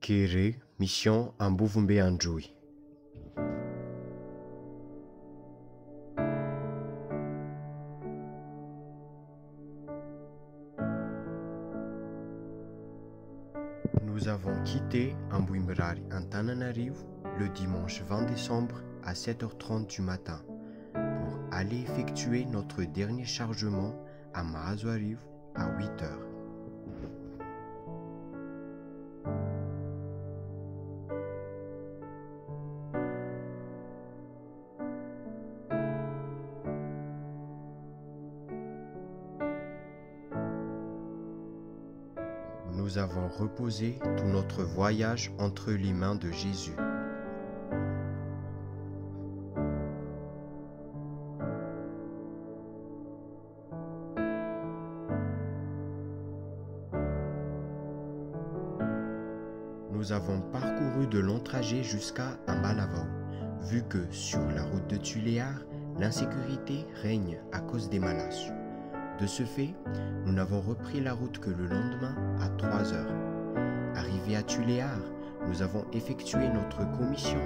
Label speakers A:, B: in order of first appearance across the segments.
A: Kéré, mission Ambuvumbe Anjoui. Nous avons quitté Ambouimrari Antananarivo le dimanche 20 décembre à 7h30 du matin pour aller effectuer notre dernier chargement à Mahazoarivo à 8h. Nous avons reposé tout notre voyage entre les mains de Jésus. Nous avons parcouru de longs trajets jusqu'à Ambalavao, vu que sur la route de Tuléar, l'insécurité règne à cause des malasses. De ce fait, nous n'avons repris la route que le lendemain à 3 heures. Arrivés à Tuléar, nous avons effectué notre commission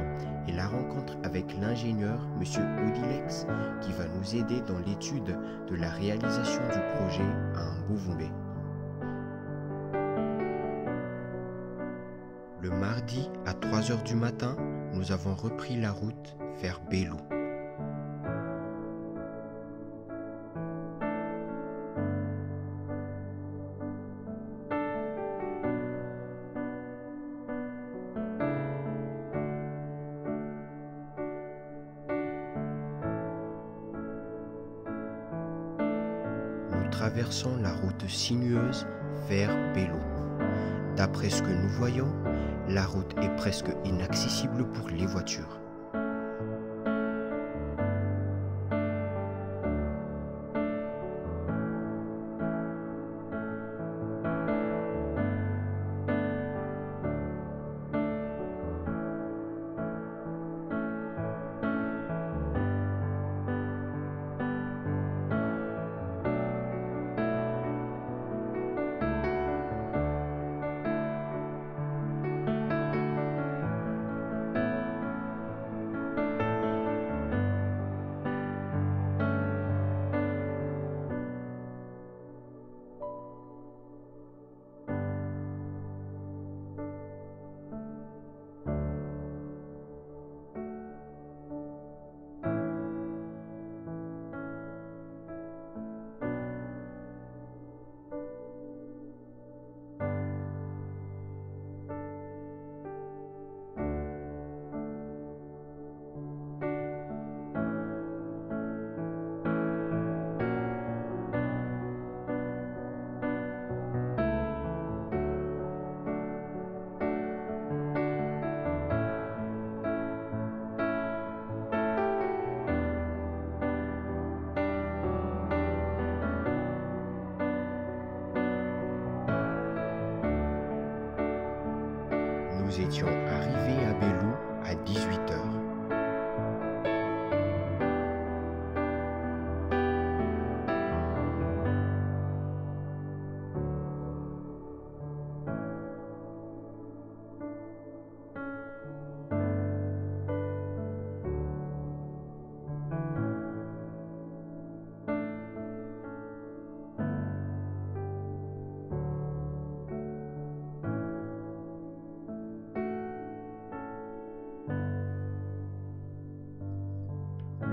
A: et la rencontre avec l'ingénieur M. Odilex qui va nous aider dans l'étude de la réalisation du projet à Ambuvumbe. Le mardi à 3 heures du matin, nous avons repris la route vers Belou. Nous traversons la route sinueuse vers Belou. D'après ce que nous voyons, la route est presque inaccessible pour les voitures. Nous étions arrivés à Belou à 18h.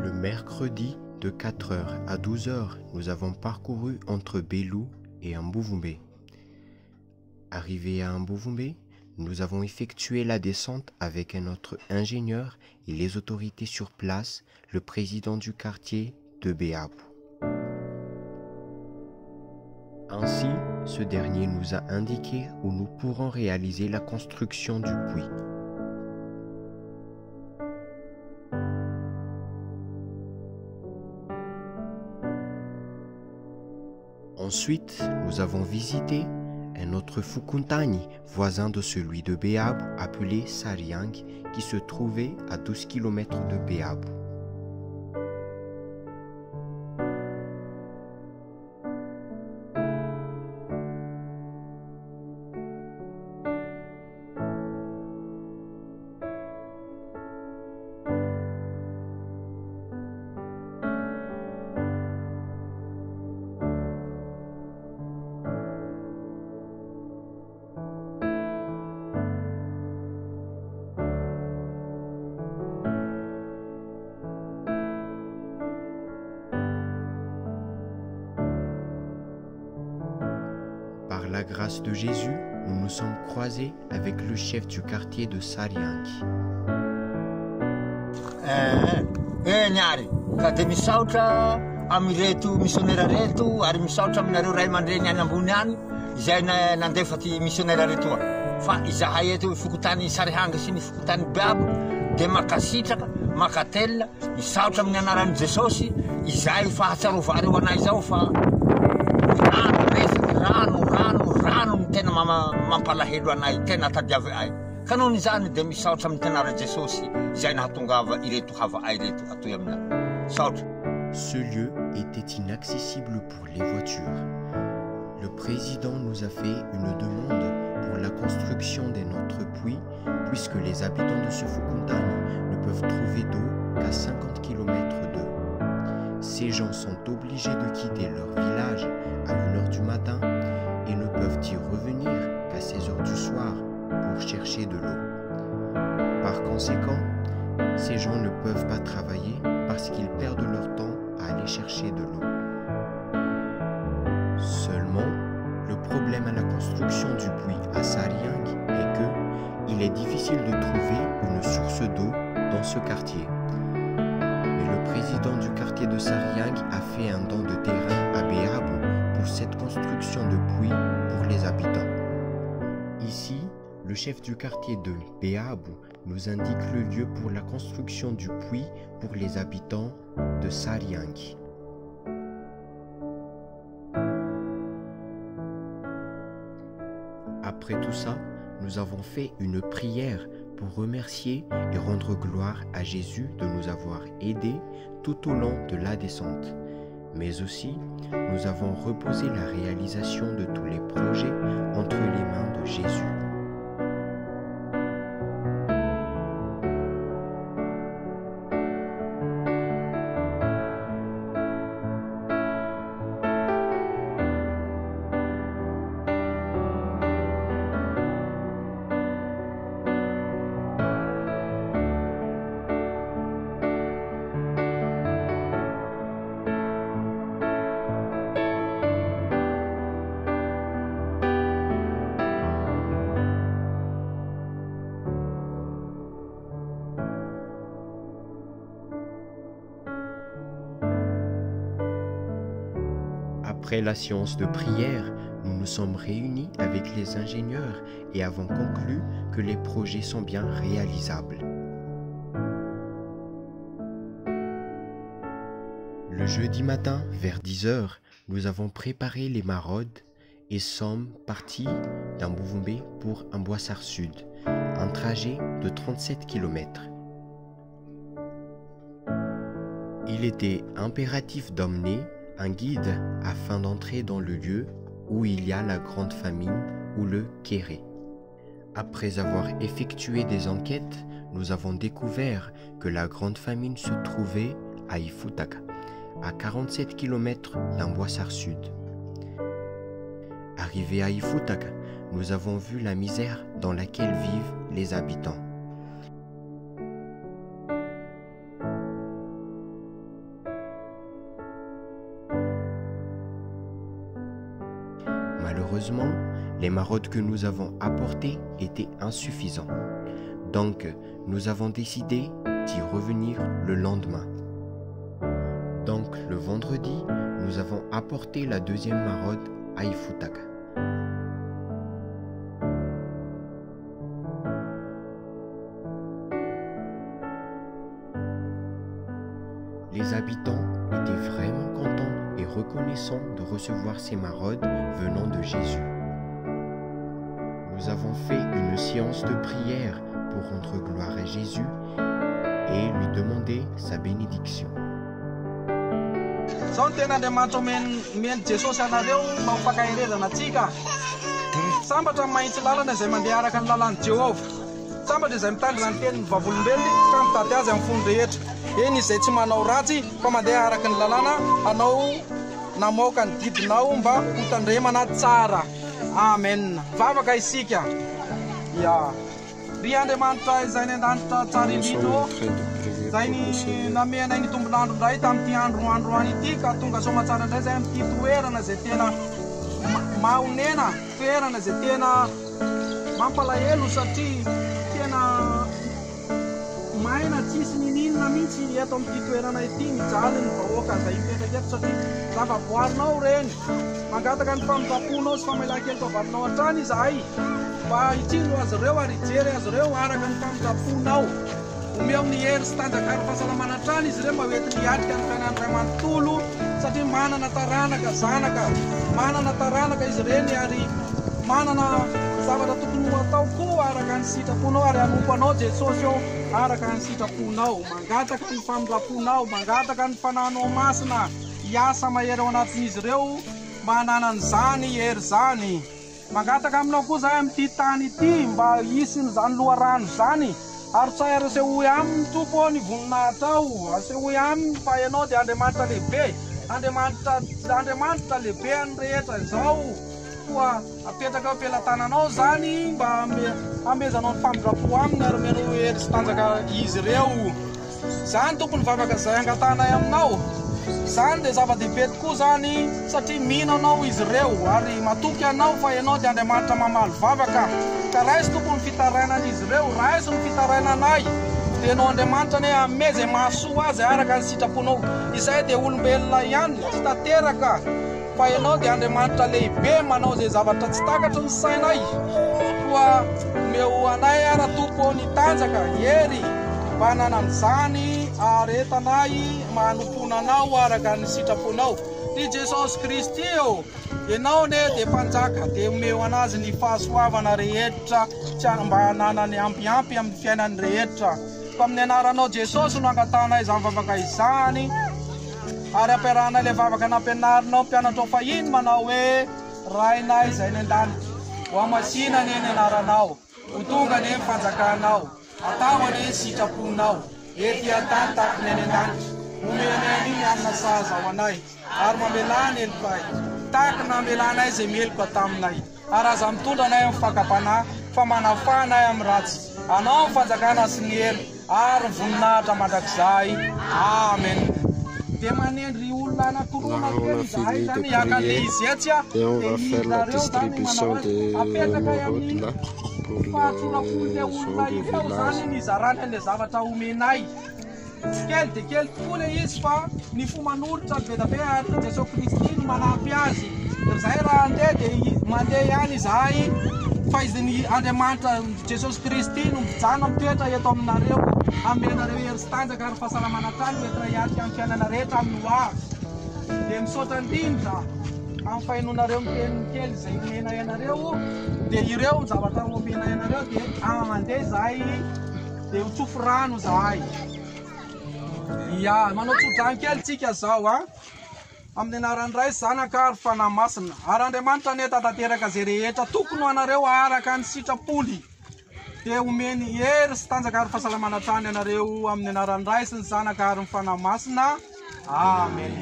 A: Le mercredi, de 4h à 12h, nous avons parcouru entre Belou et Ambuvumbe. Arrivés à Ambuvumbe, nous avons effectué la descente avec un autre ingénieur et les autorités sur place, le président du quartier de Beabu. Ainsi, ce dernier nous a indiqué où nous pourrons réaliser la construction du puits. Ensuite, nous avons visité un autre Fukuntani, voisin de celui de Beabu, appelé Sariang, qui se trouvait à 12 km de Beabu. grâce de Jésus, nous nous sommes croisés avec le chef du quartier de Sariangy.
B: Niary, ka de misaotra amireto missionnaire reto ary misaotra aminareo ray aman-dreny any ambony any izay nandefa ty missionnaire reto fa izahay eto fokotany Sariangy sy ny fokotany Biabo de makasitraka makatella misaotra amin'ny anaran'i Jesosy izay fahatsiarova reo anay zao fa rano resaky rano ny tena mampalahelo anay tena tadiavy ay ka nohony izany de misaotra amin'ny tenara Jesosy izay nahatongava ireto hava ay reto atoy aminay saotra.
A: Ce lieu était inaccessible pour les voitures. Le président nous a fait une demande pour la construction de notre puits, puisque les habitants de ce Fukuntani ne peuvent trouver d'eau qu'à 50 km d'eux. Ces gens sont obligés de quitter leur village à 1h du matin et ne peuvent y revenir qu'à 16h du soir pour chercher de l'eau. Par conséquent, ces gens ne peuvent pas travailler parce qu'ils perdent leur temps à aller chercher de l'eau. Seulement, le problème à la construction du puits à Sariangy est que il est difficile de trouver une source d'eau dans ce quartier. Mais le président du quartier de Sariangy a fait un don de terrain à Biabo pour cette construction de puits pour les habitants. Ici, le chef du quartier de Biabo nous indique le lieu pour la construction du puits pour les habitants de Sariangy. Après tout ça, nous avons fait une prière pour remercier et rendre gloire à Jésus de nous avoir aidés tout au long de la descente. Mais aussi, nous avons reposé la réalisation de tous les projets entre les mains de Jésus. Après la séance de prière, nous nous sommes réunis avec les ingénieurs et avons conclu que les projets sont bien réalisables. Le jeudi matin, vers 10h, nous avons préparé les maraudes et sommes partis d'Ambuvumbe pour Amboissar Sud, un trajet de 37 km. Il était impératif d'emmener un guide afin d'entrer dans le lieu où il y a la grande famine ou le kéré. Après avoir effectué des enquêtes, nous avons découvert que la grande famine se trouvait à Ifutaka, à 47 km d'Amboissar Sud. Arrivés à Ifutaka, nous avons vu la misère dans laquelle vivent les habitants. Malheureusement, les maraudes que nous avons apportées étaient insuffisants. Donc, nous avons décidé d'y revenir le lendemain. Donc, le vendredi, nous avons apporté la deuxième maraude à Ifutaka. Les habitants étaient vraiment contents et reconnaissants de recevoir ces maraudes venant de Jésus. Nous avons fait une séance de prière pour rendre gloire à Jésus et lui demander sa bénédiction.
C: Sambatra izay mitandrina ny tenin'ny vavolombelona ka mitady azy amin'ny fony rehetra. Eny izay tsy manao ratsy fa mandeha araka ny lalàna, anao namoaka ny didinao mba ho tandremana tsara. Amen. Vavaka isika. Ya. Ry Andriamanitra izay ny an-danitra tsara indrindra, izay ny namenay ny tombon'andro indray tamin'ity androany ity ka tonga soa matsara indray izay amin'ity toerana izay tena maonena toerana zay tena mampalahelo satria tena maina tsisy nininona mihitsy eto amin'ity toerana ity mijaly ny vahoaka zay mipetraka eto satria zava-boarinao reny mangataka ny famindraponao sy famelan-keloka avarinao an-trany izahay mba hitsilo azy ireo ary hijery azy ireo araka ny famindraponao omeo ny hery sy tanjakary fahasalamana an-trany izy ireo mba hoety miatrika ny fiainan'ny ray manontolo satria manana taranaka zanaka manana taranaka izy ireny ary manana zavatra tokony atao koa araka ny sitraponao ary anompanao Jesosy eo araka ny sitraponao mangataka ny famindraponao mangataka ny fananao masina hiasa mahery ao anatin'izy ireo mananan'izany hery zany mangataka aminao koa zahay amin'ity tany ity mba hisin'izany loharano zany ary tsay ary asehoy aminy tompo ao ny voninahitra ao asehoy aminy fa ianao dia Andriamanitra lehibe Andriamanitra lehibe any rehetra izao koa apetraka am-pelatananao zany mba amezanao ny famindrapo aminy ary menao hery sy tanjaka izy ireo zany tompony vavaka zay angatanay aminao zany dia zava-dehibe tokoa zany satria mino anao izy ireo ary matoky anao fa ianao dia Andriamanitra mamaly vavaka ka raisy tompony fitarainana izy ireo raisy ny fitarainanay dia anao Andriamanitra ne ame zay mahasoa azy araka ny sitraponao izay dia olombelona ihany tsy tanteraka fa ianao dia Andriamanitra lehibe manao zay zavatra tsy takatry ny sainay koa meo anay ara tompo ny tanjaka hery mba nanan'izany aretanay manomponanao araka ny sitraponao ty Jesosy Kristy eo ianao ne dia mpanjaka dia omeo anazy ny fahasoavana rehetra mba hananany ampiampy amin'ny fiainany rehetra fa amin'ny anaranao Jesosy no angatanay izany vavaka izany ary ampiarahanay le vavaka nampianarinao mpianatra fahiny manao hoe rainay izay ny an-danitra ho amasina ny anaranao ho tonga ny fanjakanao atao any sitraponao ety atany taky ny an-danitra omenay iny amina saza ho anay ary mamelany elopay taky namelanay zay meloko taminay ary aza mitondra anay amin'ny fakapanahy fa manafanay amin'ny ratsy anao ny fanjakana sy ny hery ary voninahitra mandrakizay amen dia manendry olona anankoroana kely izahay zany hiakale izy etsy a dia izareo zany manao apetraka amin'ny fahatsorapolon'ilay olona ireo zany nizarany an'ilay zavatra omenay kely dia kely tokoa le izy fa ny fomanolotra be da be ary Jesosy Kristy no manampy azy dia zahay raha andeha dia mandeha ihany izahay fa izy ny Andriamanitra Jesosy Kristy no mijana mitoetra eto aminareo amenareo hery sy tanjaka ary fahasalamana trany hoentina hiatrika amin'ny fiainana rehetra amin'ny hoavy dia misaotra indrindra amin'ny fahinonareo miteniny kely izay omena ianareo dia ireo ny zavatra omena ianareo dia mandeha izahay dia hotsofo rano izahay ia manao tsodrany kely tsika zao a amin'ny anaran'ny Ray Zanaka ary Fanahy Masina ary Andriamanitra ne tanteraka zay rehetra tokony ho anareo araka ny sitrapoly dia omeny hery sy tanjaka ary fahasalamana trany ianareo amin'ny anaran'ny Ray sy ny Zanaka ary ny Fanahy Masina amen.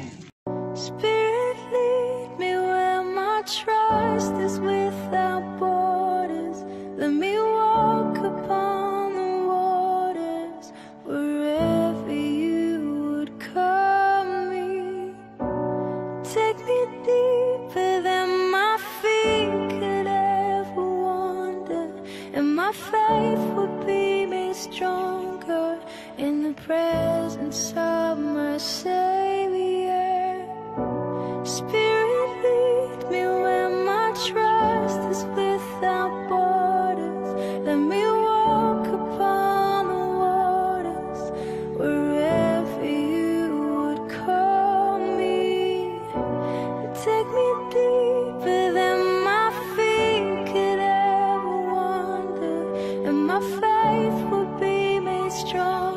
D: Spirit, lead me where my trust is without borders. Let me walk upon the waters wherever you would call me. Take me deeper than my feet could ever wander, and my faith would be made stronger in the presence of my Savior. Spirit, lead me where my trust is without borders. Let me walk upon the waters wherever you would call me. Take me deeper than my feet could ever wander, and my faith will be made strong